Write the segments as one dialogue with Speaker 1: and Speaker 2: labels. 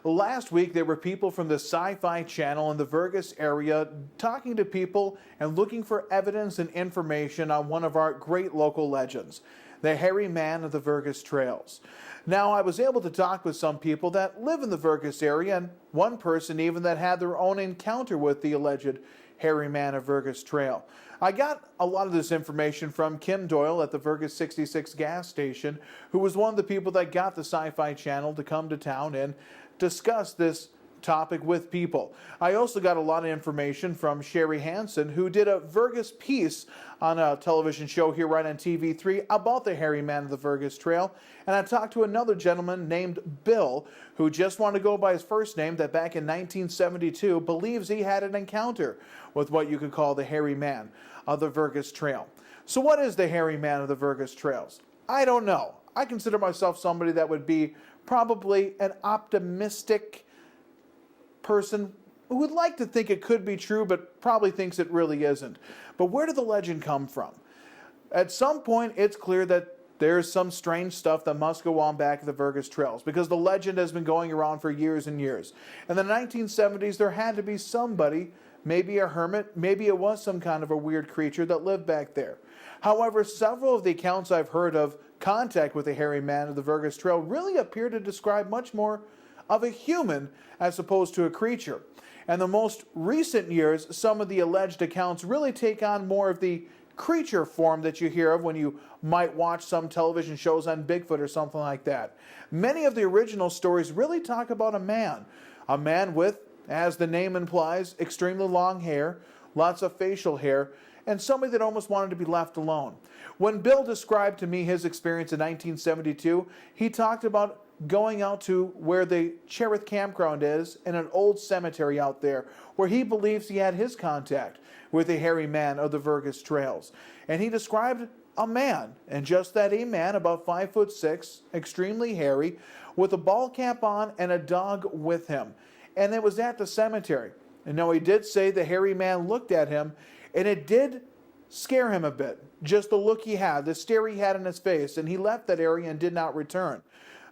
Speaker 1: Last week, there were people from the Sci-Fi Channel in the Vergas area talking to people and looking for evidence and information on one of our great local legends, the hairy man of the Vergas trails. Now, I was able to talk with some people that live in the Vergas area, and one person even that had their own encounter with the alleged hairy man of Vergas trail. I got a lot of this information from Kim Doyle at the Vergas 66 gas station, who was one of the people that got the Sci-Fi Channel to come to town and discuss this topic with people. I also got a lot of information from Sherry Hansen, who did a Vergas piece on a television show here right on TV3 about the hairy man of the Vergas trail. And I talked to another gentleman named Bill, who just wanted to go by his first name, that back in 1972 believes he had an encounter with what you could call the hairy man of the Vergas trail. So what is the hairy man of the Vergas trails? I don't know. I consider myself somebody that would be probably an optimistic person who would like to think it could be true, but probably thinks it really isn't. But where did the legend come from? At some point, it's clear that there's some strange stuff that must go on back at the Vergas trails, because the legend has been going around for years and years. In the 1970s, there had to be somebody, maybe a hermit, maybe it was some kind of a weird creature that lived back there. However, several of the accounts I've heard of contact with the hairy man of the Vergas trail really appear to describe much more of a human as opposed to a creature. And the most recent years, some of the alleged accounts really take on more of the creature form that you hear of when you might watch some television shows on Bigfoot or something like that. Many of the original stories really talk about a man with, as the name implies, extremely long hair, lots of facial hair, and somebody that almost wanted to be left alone. When Bill described to me his experience in 1972, he talked about going out to where the Cherith campground is in an old cemetery out there, where he believes he had his contact with the hairy man of the Vergas trails. And he described a man, and just that, a man about 5'6", extremely hairy, with a ball cap on and a dog with him. And it was at the cemetery. And now he did say the hairy man looked at him, and it did scare him a bit. Just the look he had, the stare he had in his face, and he left that area and did not return.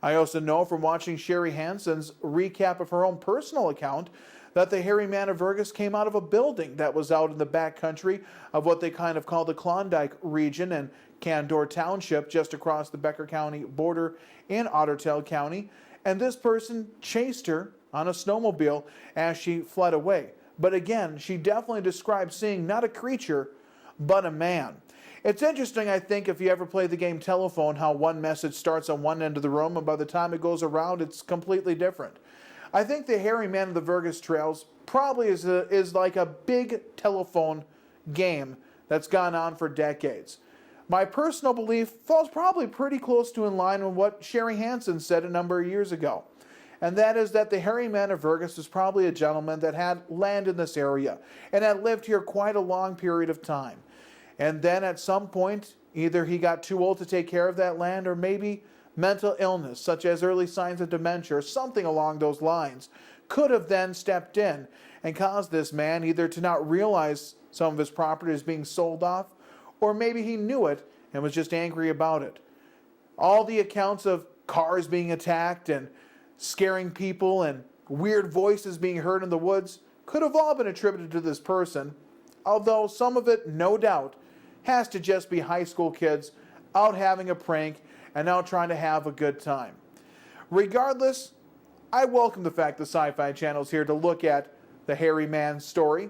Speaker 1: I also know from watching Sherry Hansen's recap of her own personal account that the hairy man of Vergas came out of a building that was out in the back country of what they kind of call the Klondike region and Candor Township, just across the Becker County border in Ottertail County. And this person chased her on a snowmobile as she fled away. But again, she definitely described seeing not a creature, but a man. It's interesting, I think, if you ever play the game Telephone, how one message starts on one end of the room, and by the time it goes around, it's completely different. I think the hairy man of the Vergas trails probably is like a big telephone game that's gone on for decades. My personal belief falls probably pretty close to in line with what Sherry Hansen said a number of years ago. And that is that the hairy man of Vergas is probably a gentleman that had land in this area and had lived here quite a long period of time. And then at some point, either he got too old to take care of that land, or maybe mental illness, such as early signs of dementia or something along those lines, could have then stepped in and caused this man either to not realize some of his property is being sold off, or maybe he knew it and was just angry about it. All the accounts of cars being attacked and scaring people and weird voices being heard in the woods could have all been attributed to this person, although some of it, no doubt, has to just be high school kids out having a prank and out trying to have a good time. Regardless, I welcome the fact the Sci-Fi Channel's here to look at the hairy man story.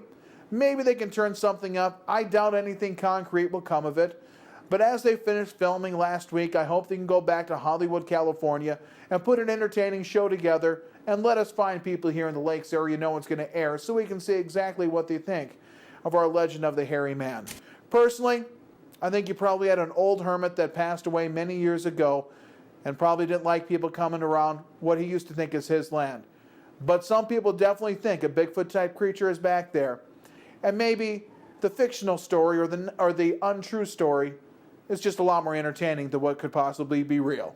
Speaker 1: Maybe they can turn something up. I doubt anything concrete will come of it. But as they finished filming last week, I hope they can go back to Hollywood, California, and put an entertaining show together and let us find people here in the Lakes area no one's going to air, so we can see exactly what they think of our legend of the hairy man. Personally, I think you probably had an old hermit that passed away many years ago and probably didn't like people coming around what he used to think is his land. But some people definitely think a Bigfoot-type creature is back there. And maybe the fictional story or the untrue story is just a lot more entertaining than what could possibly be real.